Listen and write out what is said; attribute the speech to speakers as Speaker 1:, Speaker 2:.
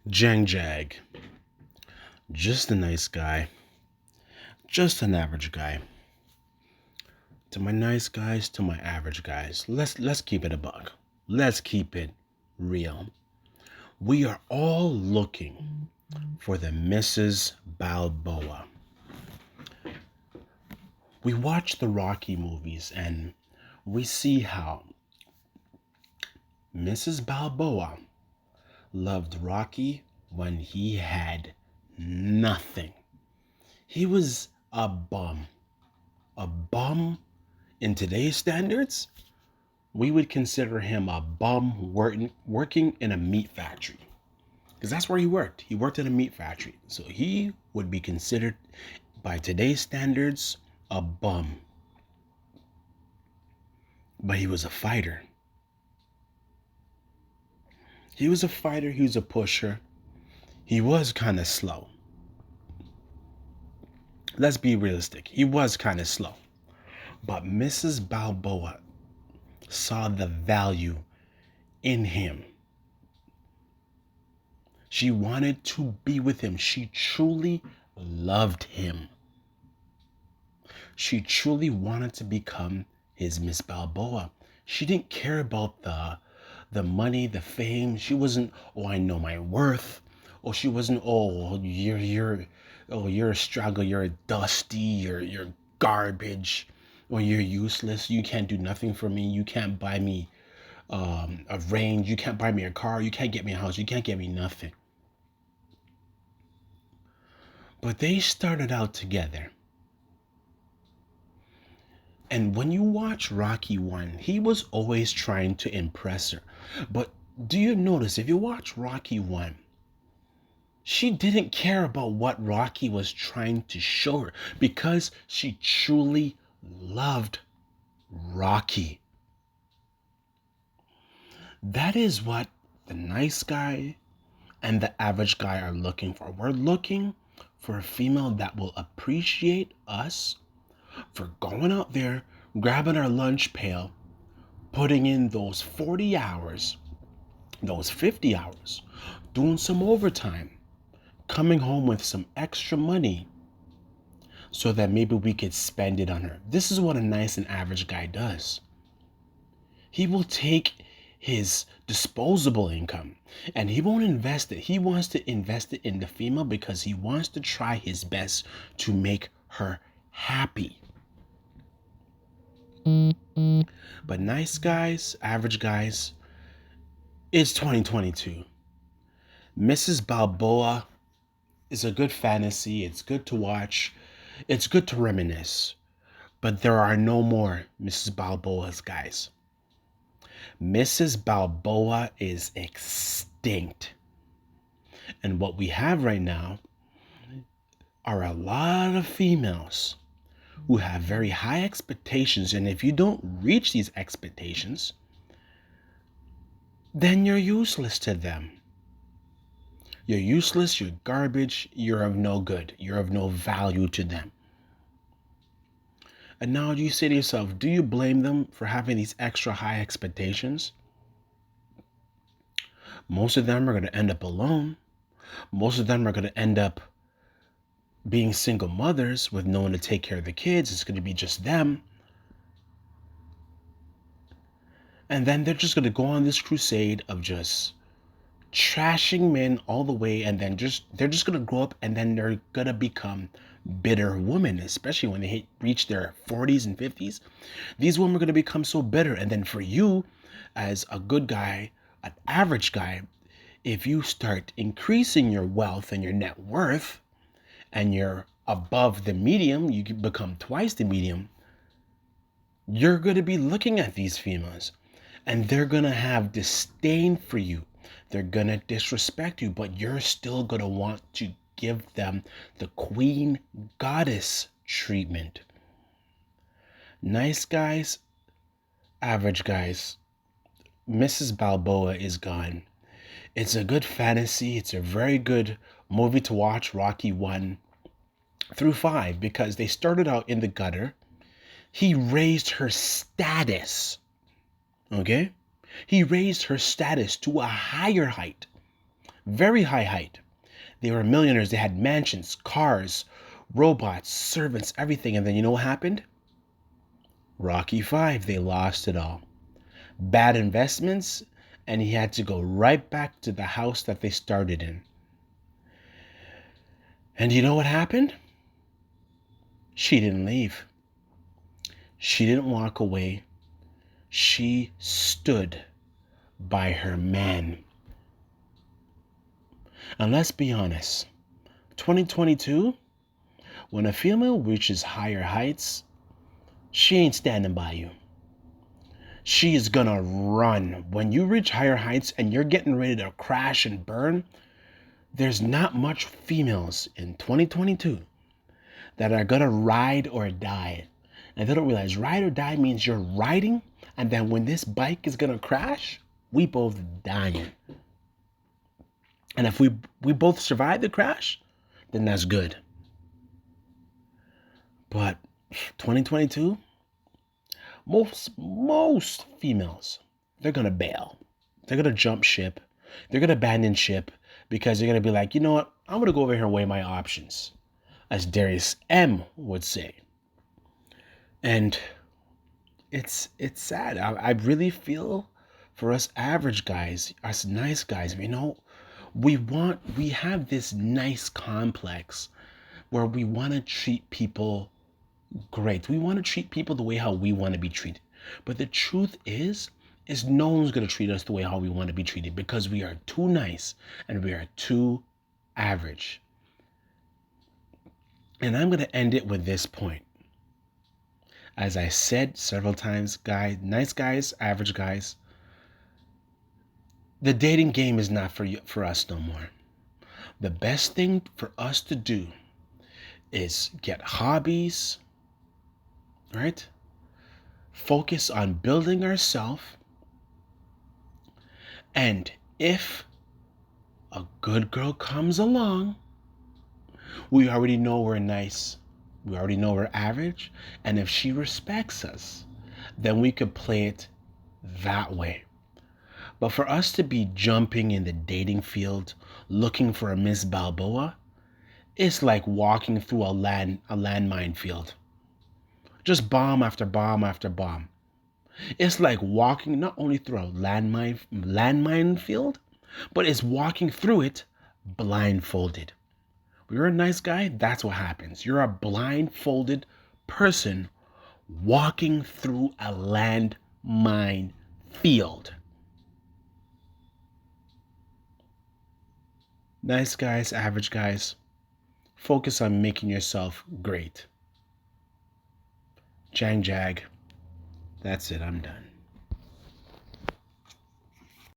Speaker 1: Jang Jag, just a nice guy, just an average guy. To my nice guys, to my average guys, let's keep it a buck. Let's keep it real. We are all looking for the Mrs. Balboa. We watch the Rocky movies and we see how Mrs. Balboa loved Rocky when he had nothing. He was a bum. A bum in today's standards, we would consider him a bum working in a meat factory. Because that's where he worked. He worked in a meat factory. So he would be considered, by today's standards, a bum. But he was a fighter. He was a fighter. He was a pusher. He was kind of slow. Let's be realistic. He was kind of slow. But Mrs. Balboa saw the value in him. She wanted to be with him. She truly loved him. She truly wanted to become his Miss Balboa. She didn't care about the money, the fame. She wasn't, oh, I know my worth. Or she wasn't, oh, you're a struggle, you're a dusty, you're garbage, or you're useless. You can't do nothing for me. You can't buy me a range. You can't buy me a car. You can't get me a house. You can't get me nothing. But they started out together. And when you watch Rocky 1, he was always trying to impress her. But do you notice, if you watch Rocky 1, she didn't care about what Rocky was trying to show her because she truly loved Rocky. That is what the nice guy and the average guy are looking for. We're looking for a female that will appreciate us for going out there, grabbing our lunch pail, putting in those 40 hours, those 50 hours, doing some overtime, coming home with some extra money so that maybe we could spend it on her. This is what a nice and average guy does. He will take his disposable income and he won't invest it. He wants to invest it in the female because he wants to try his best to make her happy. But nice guys, average guys, it's 2022. Mrs. Balboa is a good fantasy. It's good to watch. It's good to reminisce. But there are no more Mrs. Balboas, guys. Mrs. Balboa is extinct. And what we have right now are a lot of females who have very high expectations. And if you don't reach these expectations, then you're useless to them. You're useless, you're garbage, you're of no good, you're of no value to them. And now you say to yourself, do you blame them for having these extra high expectations? Most of them are going to end up alone. Most of them are going to end up being single mothers with no one to take care of the kids. It's going to be just them. And then they're just going to go on this crusade of just trashing men all the way, and then they're just going to grow up and then they're going to become bitter women, especially when they reach their 40s and 50s. These women are going to become so bitter. And then for you, as a good guy, an average guy, if you start increasing your wealth and your net worth and you're above the medium, you can become twice the medium, you're going to be looking at these females and they're going to have disdain for you. They're going to disrespect you, but you're still going to want to give them the queen goddess treatment. Nice guys, average guys, Mrs. Balboa is gone. It's a good fantasy. It's a very good movie to watch, Rocky 1 through 5, because they started out in the gutter. He raised her status. Okay? He raised her status to a higher height Very high height. They were millionaires. They had mansions, cars, robots, servants, everything. And then you know what happened? Rocky 5, they lost it all. Bad investments, and he had to go right back to the house that they started in. And you know what happened? She didn't leave. She didn't walk away. She stood by her man. And let's be honest, 2022, when a female reaches higher heights, she ain't standing by you. She is gonna run. When you reach higher heights and you're getting ready to crash and burn, there's not much females in 2022 that are gonna ride or die. And they don't realize ride or die means you're riding, and then when this bike is gonna crash, we both dying. And if we both survive the crash, then that's good. But 2022, most females, they're gonna bail. They're gonna jump ship. They're gonna abandon ship because they're gonna be like, you know what? I'm gonna go over here and weigh my options, as Darius M would say. And it's sad. I really feel for us average guys, us nice guys, we have this nice complex where we want to treat people great. We want to treat people the way how we want to be treated. But the truth is no one's going to treat us the way how we want to be treated because we are too nice and we are too average. And I'm going to end it with this point. As I said several times, guys, nice guys, average guys, the dating game is not for us no more. The best thing for us to do is get hobbies, right? Focus on building ourselves. And if a good girl comes along, we already know we're nice. We already know we're average. And if she respects us, then we could play it that way. But for us to be jumping in the dating field looking for a Miss Balboa, it's like walking through a landmine field. Just bomb after bomb after bomb. It's like walking not only through a landmine field, but it's walking through it blindfolded. When you're a nice guy, that's what happens. You're a blindfolded person walking through a landmine field. Nice guys, average guys, focus on making yourself great. Jang Jag. That's it, I'm done.